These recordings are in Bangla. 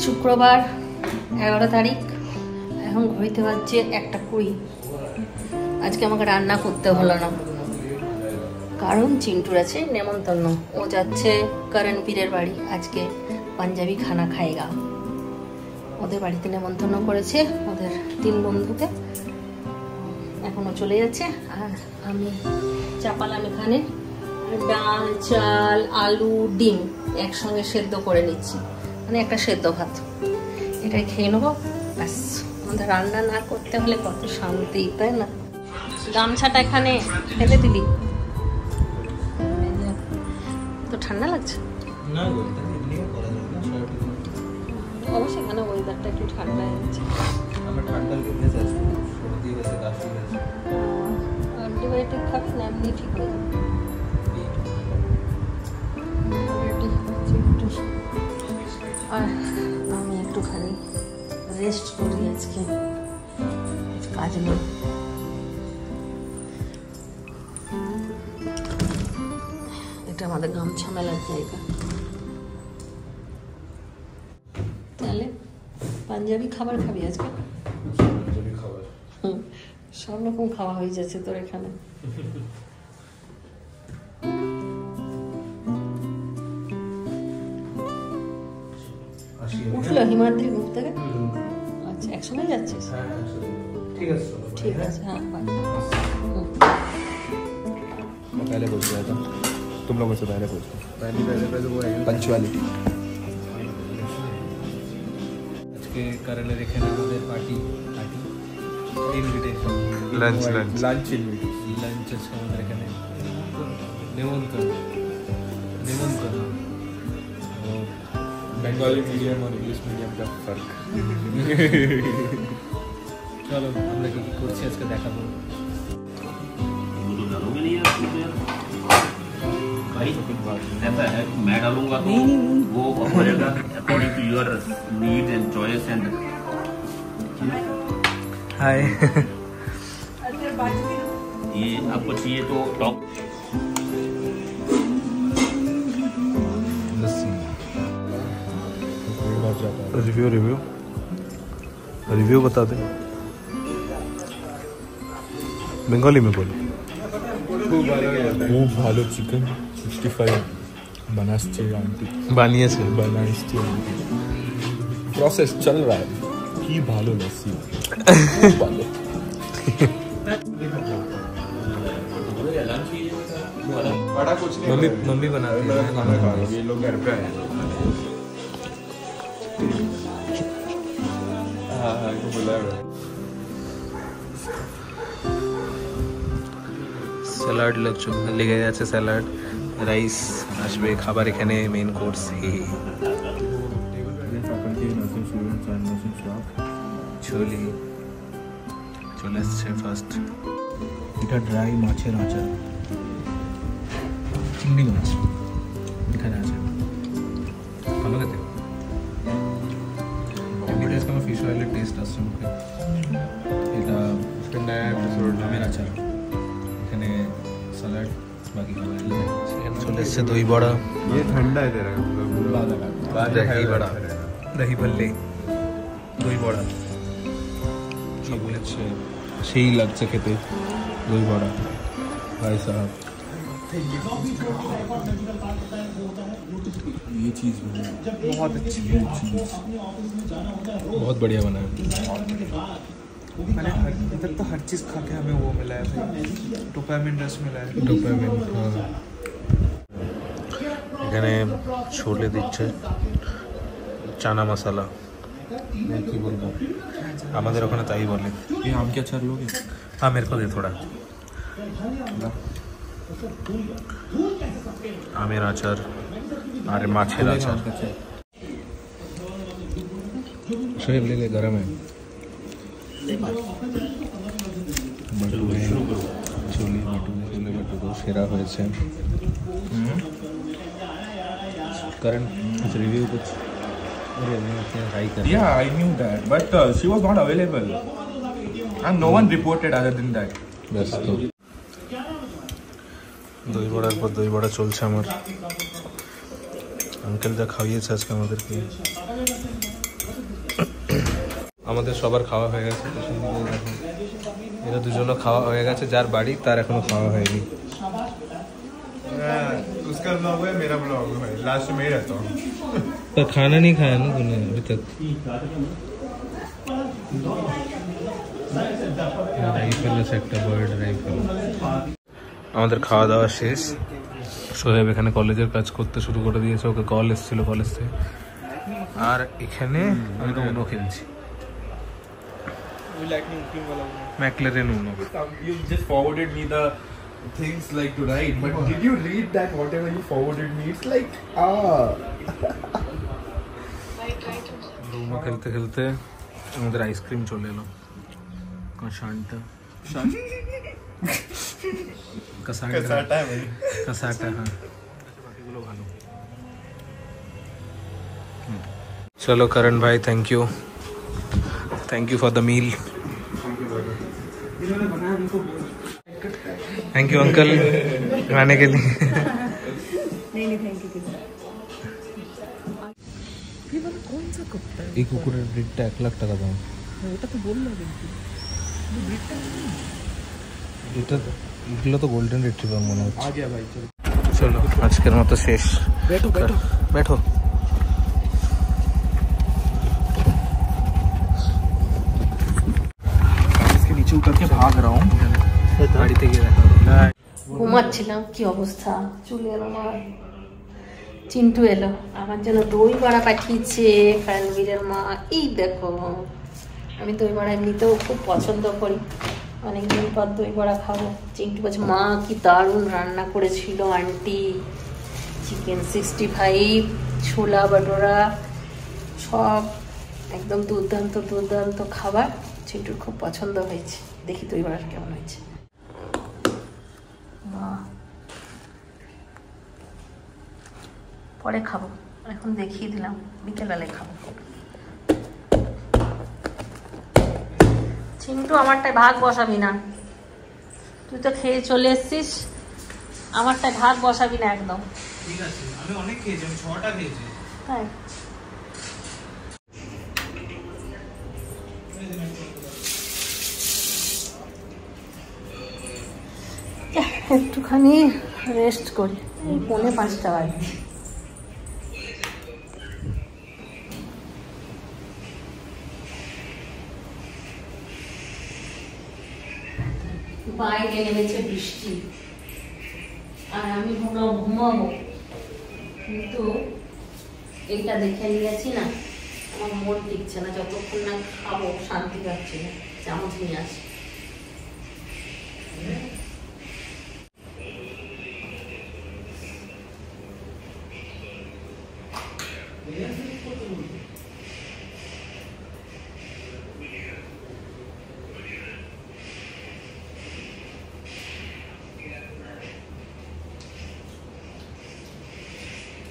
শুক্রবার 11 তারিখ, এখন ঘড়িতে বাজছে 1:20। আজকে আমাকে রান্না করতে হলো না, কারণ চিন্টুর আছে নেমন্তন্ন। ও যাচ্ছে করণবীরের বাড়ি, আজকে পাঞ্জাবি খানা খায়গা। ওদের বাড়িতে নেমন্তন্ন করেছে ওদের 3 বন্ধুকে। এখনও চলে যাচ্ছে, আর আমি চাপালাম এখানে ডাল, চাল, আলু, ডিম একসঙ্গে সেদ্ধ করে নিচ্ছি, মানে একটা সেদ্ধ ভাত। এটাই খেয়ে নেবো, ব্যাস। আমাদের রান্না না করতে হলে কত শান্তি, তাই না? গামছাটা এখানে ফেলে দিলি তো ঠান্ডা লাগছে না? অবশ্যই এখানে ওয়েদারটা একটু ঠান্ডা হচ্ছে। আমার ঠান্ডা লেগেছে, সর্দি হয়েছে, কাশি হয়েছে। অ্যান্টিবায়োটিক খাবি না? এমনি ঠিক হয়ে যাবে। আর আমি একটুখানি রেস্ট করি, আজকে কাজ নেই। এটা আমাদের গামছা মেলার জায়গা। তাহলে পাঞ্জাবি খাবার খাবি আজকে? পাঞ্জাবি খাবার সব রকম খাওয়া হয়ে যাচ্ছে তোর এখানে। উঠলো হিমাদ্রি ঘুম থেকে? আচ্ছা, একসঙ্গে যাচ্ছিস? ঠিক আছে, ঠিক আছে, হ্যাঁ। मैं पहले पूछ रहा था, तुम लोगों से पहले पूछता। पहले वो है पंचुअलिटी। आज के करले देखे ना আমাদের পার্টি ইনভিটেশন, লাঞ্চ আছে আমাদের এখানে, নেমন্তন্ন। बंगाली मीडियम और इंग्लिश मीडियम का फर्क। चलो আমরা কি করছি আজকে দেখাবো। भाई ऐसा है, मैं डालूंगा तो वो करेगा according to your need and choice and. Hi, ये आपको चाहिए तो टॉप रिव्यू बता दे, बंगाली में बोलो। खूब ভালো চিকেন 65 বানাচ্ছে আন্টি, বানিয়েছে প্রসেস চল रहा है। কি ভালো লস্যি, ভালো। बड़ा कुछ नहीं, मम्मी बनाती है, खाना खा रही है। ये लोग घर पे आए हैं। हाँ इनको बुलाया है। স্যালাড লেগে যাচ্ছে, স্যালাড, রাইস আসবে, খাবার এখানে মেইন কোর্স। চলে এসছে ফার্স্ট, এটা ড্রাই মাছের আচার, চিংড়ি মাছ এখানে আছে, ভালো খেতে। আমার ফিশ অয়েলের টেস্ট আসছে মুখে। এটা নয়া এপিসোড আমের আচার, এখানে স্যালাড, বাকি খাবার চলে এসছে। দই বড়া, ঠান্ডা है तेरा, दही बड़ा, दही भल्ले, দই বড়া সব হচ্ছে, সেই লাগছে খেতে। দই বড়া भाई साहब, ये चीज़ बहुत अच्छी है, बहुत बढ़िया बना है। मैंने इधर तो हर चीज़ खा के हमें वो मिला है भाई, डोपामिन रस मिला है, डोपामिन। हाँ, এখানে छोले দিচ্ছে, চানা মশলা, কি বলবো, আমাদের ওখানে তাই বলে। ये आम के अचार लोगे? हाँ मेरे को दे थोड़ा। आमेर आचार और माछेर आचार, शोएब ले ले, गरम है। छोले भटूरे सेरा হয়েছে। करण कुछ रिव्यू कुछ? Yeah, I knew that, but she was not available, and no one reported other than that. बस तो দই বড়ার পর দই বড়া চলছে আমার। আঙ্কেল যা খাইয়েছে আজকে আমাদেরকে, আমাদের সবার খাওয়া হয়ে গেছে। এরা দুজনও খাওয়া হয়ে গেছে, যার বাড়ি তার এখনো খাওয়া হয়নি। उसका ब्लॉग है, मेरा ब्लॉग है, लास्ट में ही रहता हूँ। पर खाना नहीं खाया ना तूने अभी तक? রাইফেল আছে একটা, বার্ড রাইফেল। আমাদের খাওয়া দাওয়া শেষ। সোহেব এখানে কলেজের কাজ করতে শুরু করে দিয়েছে, ওকে কল এসেছিল কলেজ থেকে। আর এখানে আমি তো উনো খেলছি, McLaren UNO. You just forwarded me the things like to write, but did you read that whatever you forwarded me? It's like উনো খেলতে খেলতে আমাদের আইসক্রিম চলে এলো। কাসাটা कसाटा है भाई। কাসাটা, হ্যাঁ বাকিগুলো ভালো। चलो करण भाई, thank you for the meal. Thank you uncle खाने के लिए। এই কুকুরের ব্রিডটা 1 লাখ টাকা দাম। ওটা তো বললো এটা এগুলো তো গোল্ডেন রিট্রিভার মনে হচ্ছে। आ गया भाई, चलो চলো আজকের মতো শেষ। बैठो बैठो बैठो। इसके नीचे उतर के भाग रहा हूँ। বাড়িতে গিয়ে দেখা হবে। ঘুমাচ্ছিলাম, কি অবস্থা। চলে এলো আমার চিন্টু, এলো আমার জন্য দই বড়া পাঠিয়েছে কারণবীরের মা। এই দেখো, আমি দই বড়া এমনিতেও খুব পছন্দ করি, অনেকদিন পর দই বড়া খাবো। চিন্টু বলছে মা কি দারুণ রান্না করেছিল আন্টি, চিকেন 65, ছোলা বাটোরা, সব একদম দুর্দান্ত দুর্দান্ত খাবার। চিন্টুর খুব পছন্দ হয়েছে। দেখি দই বড়াটা কেমন হয়েছে। পরে খাবো, এখন দেখিয়ে দিলাম, বিকেলবেলায় খাবো। চিন্টু আমারটায় ভাগ বসাবি না, তুই তো খেয়ে চলে এসছিস, আমারটায় ভাগ বসাবি না একদম। ঠিক আছে, আমি অনেক খেয়েছি, আমি 6টা খেয়েছি। তাই একটুখানি রেস্ট করি, এই 4:45 বাজে। বাইরে নেমেছে বৃষ্টি, আর আমি ঘুমাবো, কিন্তু এটা দেখে নিয়েছি না, আমার মন টিকছে না। যতক্ষণ না খাবো শান্তি পাচ্ছি না। চামচ নিয়ে আসি।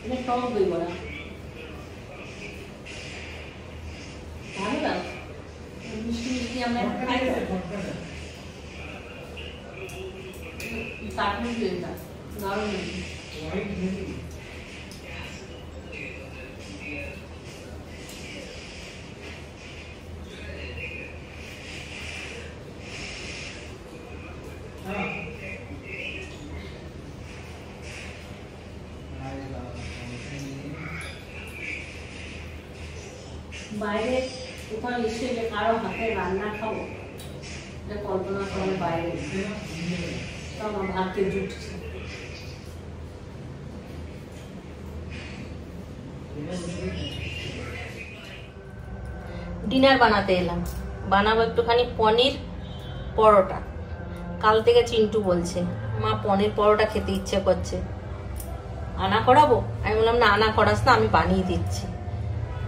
এটা টক দই বড়া ভালো লাগে, মিষ্টি মিষ্টি আমরা খাই। কাটুন দইটা দারুণ। বাইরে কোথাও এসে যে কারো হাতে রান্না খাবো, এটা কল্পনা করে বাইরে তো আমার ভাগ্যে জুটছে। ডিনার বানাতে এলাম, বানাবো একটুখানি পনির পরোটা। কাল থেকে চিন্টু বলছে মা পনির পরোটা খেতে ইচ্ছে করছে, আনা করাবো। আমি বললাম না আনা করাস না, আমি বানিয়ে দিচ্ছি।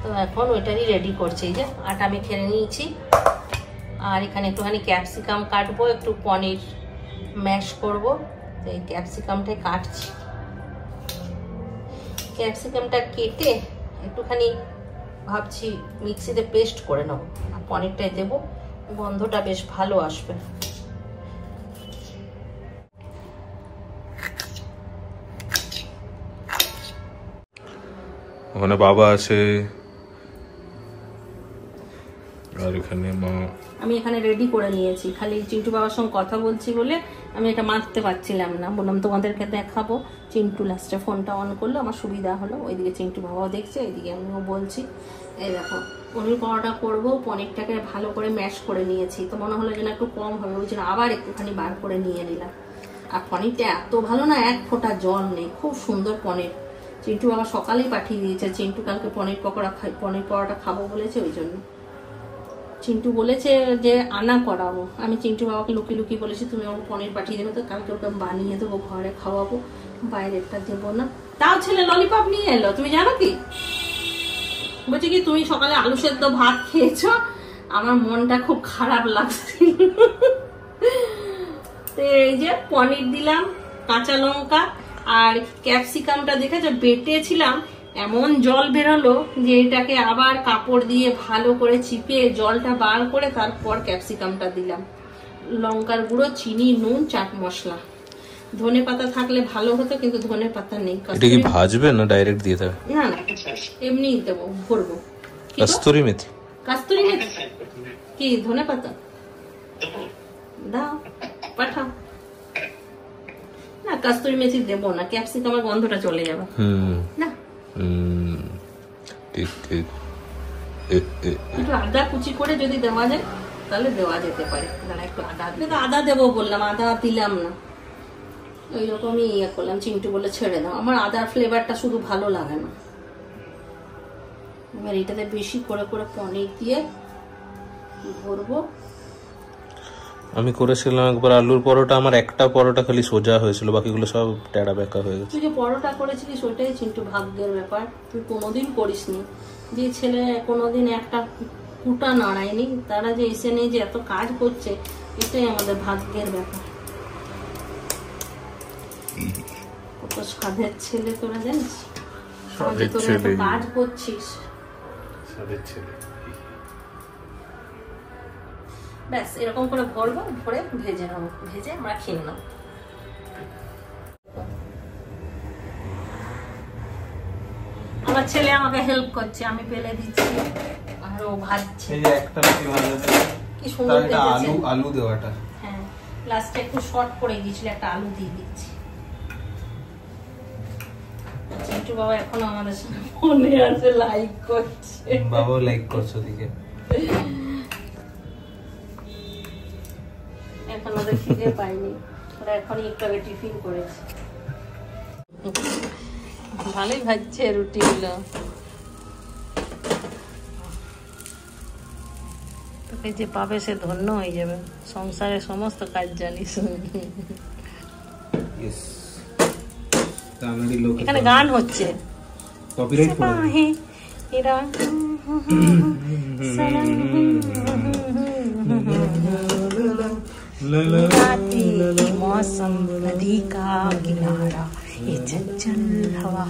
তো এখন ওইটারই রেডি করছি। এই যে আটা আমি খেয়ে নিয়েছি, আর এখানে একটুখানি ক্যাপসিকাম কাটবো, একটু পনির ম্যাশ করবো। তো এই ক্যাপসিকামটাই কাটছি। ক্যাপসিকামটা কেটে একটুখানি ভাবছি মিক্সিতে পেস্ট করে নেবো, আর পনিরটাই দেবো, গন্ধটা বেশ ভালো আসবে। ওখানে বাবা আছে, আর এখানে মা আমি এখানে রেডি করে নিয়েছি, খালি চিন্টু বাবার সঙ্গে কথা বলছি বলে আমি এটা মারতে পারছিলাম না। বললাম তোমাদেরকে দেখাবো। চিন্টু লাস্টে ফোনটা অন করলো, আমার সুবিধা হলো। ওইদিকে চিন্টু বাবাও দেখছে, এইদিকে আমিও বলছি। এই দেখো পনির পরোটা করবো, পনিরটাকে ভালো করে ম্যাশ করে নিয়েছি। তো মনে হলো যেন একটু কম হবে, ওই জন্য আবার একটুখানি বার করে নিয়ে নিলাম। আর পনিরটা এত ভালো না, এক ফোঁটা জল নেই, খুব সুন্দর পনির। চিন্টু বাবা সকালেই পাঠিয়ে দিয়েছে, চিন্টু কালকে পনির পরোটা খাবো বলেছে, ওই জন্য। চিন্টু বলেছে যে আনা করাবো, আমি চিন্টু বাবাকে লুকিয়ে লুকিয়ে বলেছি তুমি ওকে পনির পাঠিয়ে দেবে, তো কালকে ওকে বানিয়ে দেবো, ঘরে খাওয়াবো, বাইরেরটা দেবো না। তাও ছেলে ললিপপ নিয়ে এলো, তুমি জানো কি বলছি কি, তুমি সকালে আলু সেদ্ধ ভাত খেয়েছো, আমার মনটা খুব খারাপ লাগছিল। তো এই যে পনির দিলাম, কাঁচা লঙ্কা আর ক্যাপসিকামটা দেখেছো বেটেছিলাম, এমন জল বেরোলো যে এটাকে আবার কাপড় দিয়ে ভালো করে চিপে জলটা বার করে তারপর ক্যাপসিকামটা দিলাম। লঙ্কার গুঁড়ো, চিনি, নুন, চাট মশলা। ধনে পাতা থাকলে ভালো হতো, কিন্তু ধনে পাতা নেই। এটা কি ভাজবে না ডাইরেক্ট দিয়ে দেবে? না না, এমনি দেবো, ভরবো। কস্তুরি মেথি? কস্তুরি মেথি কি ধনে পাতা দাও, পাঠাও। না কস্তুরি মেথি দেবো না, ক্যাপসিকামের গন্ধটা চলে যাবে। না ঠিক ঠিক। একটু আদা কুচি করে যদি দেওয়া যায় তাহলে দেওয়া যেতে পারে। একটু আদা দেবো বললাম, আদা দিলাম না, ওই রকমই ইয়ে করলাম। চিন্টু বলে ছেড়ে দাও, আমার আদার ফ্লেভারটা শুধু ভালো লাগে না। এবার এটাতে বেশি করে করে পনির দিয়ে ভরবো। আমি করেছিলাম একবার আলুর পরোটা, আমার একটা পরোটা খালি সোজা হয়েছিল, বাকিগুলো সব টেড়া বেঁকা হয়ে গেছে। তুই যে পরোটা করেছিলিস ওইটাই চিন্টু ভাগ্যের ব্যাপার, তুই কোনোদিন করিসনি। যে ছেলে কোনোদিন একটা কুটা নাড়ায়নি, তারা যে এসে নেই যে এত কাজ করছে, এটাই আমাদের ভাগ্যের ব্যাপার। কত সাধের ছেলে তোরা জানিস, তোরা এত কাজ করছিস। ব্যাস এরকম করে ভরবো, ভরে ভেজে নেবো, ভেজে আমরা খেয়ে নেবো। আমার ছেলে আমাকে হেল্প করছে, আমি পেলে দিচ্ছি আর ও ভাজছে। এই যে একটা রুটি ভাজা, কি সুন্দর দেখেছে। আলু দেওয়াটা, হ্যাঁ লাস্টে একটু শর্ট পড়ে গিয়েছিল, একটা আলু দিয়ে দিচ্ছি। চিন্টু বাবা এখনো আমাদের সাথে ফোনে আছে, লাইক করছে। বাবাও লাইক করছে ওদিকে। এখন ওদের খিদে পাইনি, ওরা এখনই একটু আগে টিফিন করেছে। ভালোই ভাজছে রুটিগুলো। তোকে যে পাবে সে ধন্য হয়ে যাবে, সংসারের সমস্ত কাজ জানিস। এখানে গান হচ্ছে, কপিরাইট পড়ে। এরা मौसम नदी का किनारा ये चंचल हवा।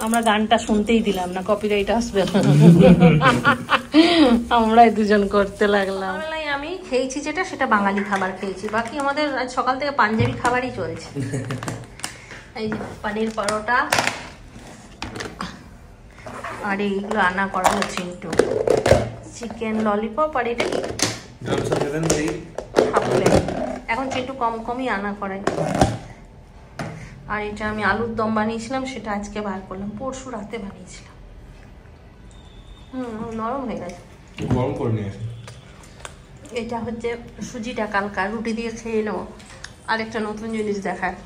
আমরা গানটা শুনতেই দিলাম না, কপিরাইট আসবে। আমরাই দুজন করতে লাগলাম। আমি খেয়েছি যেটা, সেটা বাঙালি খাবার খেয়েছি, বাকি আমাদের আজ সকাল থেকে পাঞ্জাবি খাবারই চলছে। এই যে পনির পরোটা আর এইগুলো আনা করা হচ্ছে, একটু চিকেন ললিপপ আর এটা এখন একটু কম কমই আনা করাই। আর এটা আমি আলুর দম বানিয়েছিলাম, সেটা আজকে বার করলাম, পরশু রাতে বানিয়েছিলাম। নরম হয়ে গেছে, গরম করে নিয়েছি। এটা হচ্ছে সুজিটা কালকা রুটি দিয়ে খেয়ে নেবো। আর একটা নতুন জিনিস দেখায়,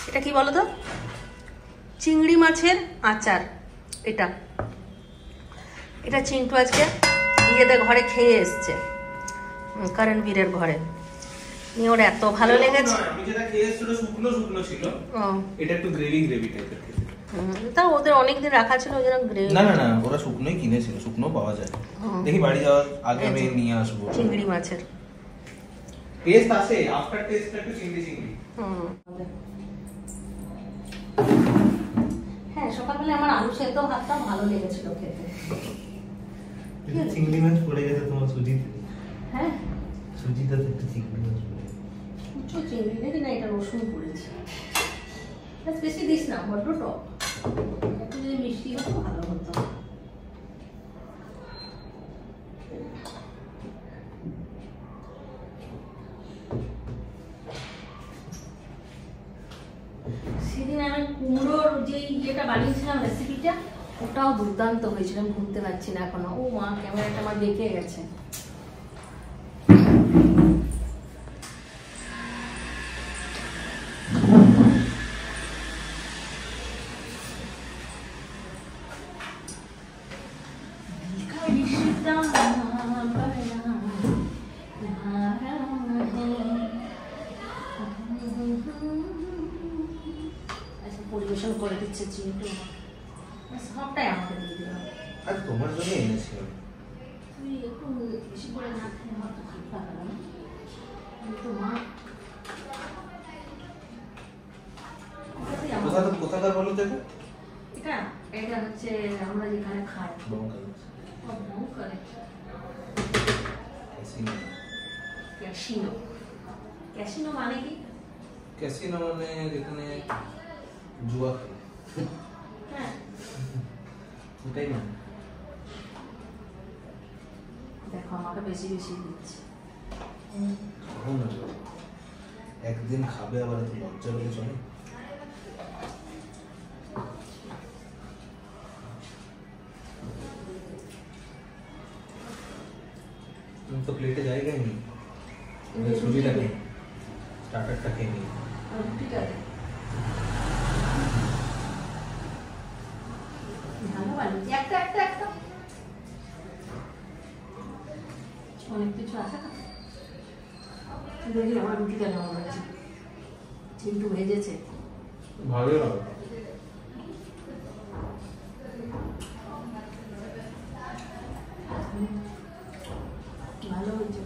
এটা কি বলো তো, চিংড়ি মাছের আচার। এটা এটা চিন্টু আজকে নিজেদের ঘরে খেয়ে এসছে, করণবীরের ঘরে, নিয়ে ওর এত ভালো লেগেছে। আমি যেটা খেয়েছিল শুকনো শুকনো ছিল, এটা একটু গ্রেভি গ্রেভি টাইপের। তা ওদের অনেকদিন রাখা ছিল, ওই জন্য গ্রেভি। না না না, ওরা শুকনোই কিনেছিল, শুকনো পাওয়া যায়। দেখি বাড়ি যাওয়ার আগে আমি নিয়ে আসবো চিংড়ি মাছের টেস্ট আছে, আফটার টেস্টটা একটু চিংড়ি চিংড়ি। হ্যাঁ সকালবেলা আমার আলু সেদ্ধ ভাতটা ভালো লেগেছিল খেতে। চিংড়ি মাছ পড়ে গেছে তোমার সুজিতে। হ্যাঁ সুজিটাতে একটু চিংড়ি মাছ পড়ে। কিছু চিংড়ি দেখি না, এটা রসুন পড়েছে। বেশি দিস না, বড্ড টক। একটু যদি মিষ্টি হতো ভালো হতো। সেদিন আমি কুমড়োর যে ইয়েটা বানিয়েছিলাম রেসিপিটা, ওটাও দুর্দান্ত হয়েছিল। আমি ভুলতে পারছি না এখনো। ও মা, ক্যামেরাটা আমার বেঁকে গেছে। পরিবেশন করে দিচ্ছে চিন্টু, সবটাই আমাকে দিয়ে দিলাম। আর তোমার জন্য এনেছিলাম। তুই একটু বেশি করে না খেলে আমার তো ভালো লাগে না। কিন্তু মা কোথাকার বলো দেখো? এটা এটা হচ্ছে আমরা যেখানে খাই ক্যাসিনো। ক্যাসিনো মানে কি? ক্যাসিনো মানে যেখানে জুয়া খেলে, হ্যাঁ ওটাই মানে। দেখো আমাকে বেশি বেশি দিচ্ছে। একদিন খাবে আবার এত লজ্জা পেলে চলে? তুমি তো প্লেটে জায়গায় নেই, ছবিটা নেই, স্টার্টারটা খেয়ে নিই। ঠিক আছে, ভালো বানিয়েছি। একটা একটা একটা অনেক কিছু আছে না। দেখি আমার রুটিটা কেমন হয়েছে। চিন্টু ভেজেছে ভালোই হবে। ভালো হয়েছে।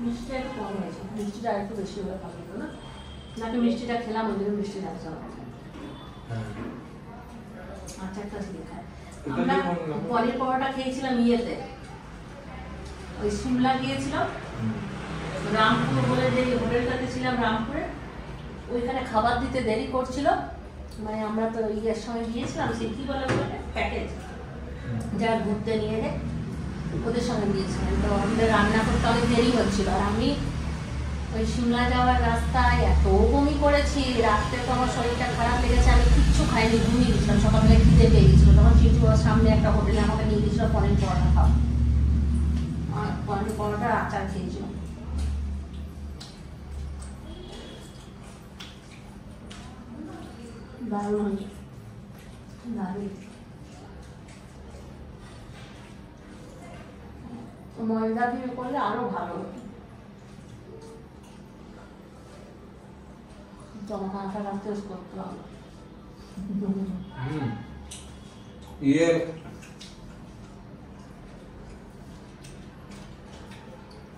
মিষ্টিটা একটু কম হয়েছে, মিষ্টিটা একটু বেশি হলে ভালো হতো না। নাকি মিষ্টিটা খেলাম ওই জন্য মিষ্টি লাগছে না। আচ্ছা একটা দিয়ে খায়। আমরা পনির পরোটা খেয়েছিলাম ইয়েতে, ওই সিমলা গিয়েছিলাম, রামপুর বলে যে হোটেলটাতে ছিলাম রামপুরে। ওইখানে খাবার দিতে দেরি করছিল, মানে আমরা তো ইয়ের সঙ্গে গিয়েছিলাম, সে কি বলে প্যাকেজ, যারা ঘুরতে নিয়ে যায় ওদের সঙ্গে গিয়েছিলাম। তো আমাদের রান্না করতে অনেক দেরি হচ্ছিল। আর আমি ওই সিমলা যাওয়ার রাস্তায় এত বমি করেছি, রাত্রে তো আমার শরীরটা খারাপ লেগেছে, আমি কিচ্ছু খাইনি, ঘুমিয়ে গেছিলাম। সকালবেলা খিদে পেয়ে গেছিল, তখন চিন্টু সামনে একটা হোটেলে আমাকে নিয়ে গেছিল পনির পরোটা খাওয়া। পনির পরোটা আচার খেয়েছিলাম। দারুণ দারুণ। ময়দা দিয়ে করলে আরো ভালো হতো। তোমাকে আটাটা টেস্ট করতে হবে। ইয়ে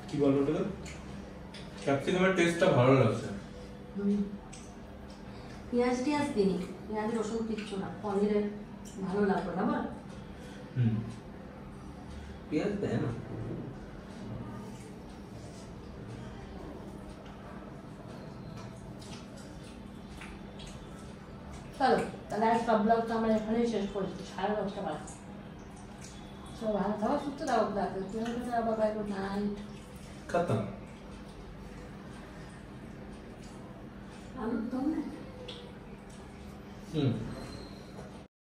কি বলবো ওটাকে, ক্যাপসিকামের টেস্টটা ভালো লাগছে। পেঁয়াজ টিয়াজ দিই, পেঁয়াজ রসুন কিচ্ছু না, পনিরের ভালো লাগবে না বল। পেঁয়াজ দেয় না। চলো তাহলে আজ সব ব্লগটা আমরা এখানেই শেষ করছি। 10:30 বাজে। সব ভালো থাকো, সুস্থ থাকো, বাবাই, গুড নাইট। খতম। আলুর দম না?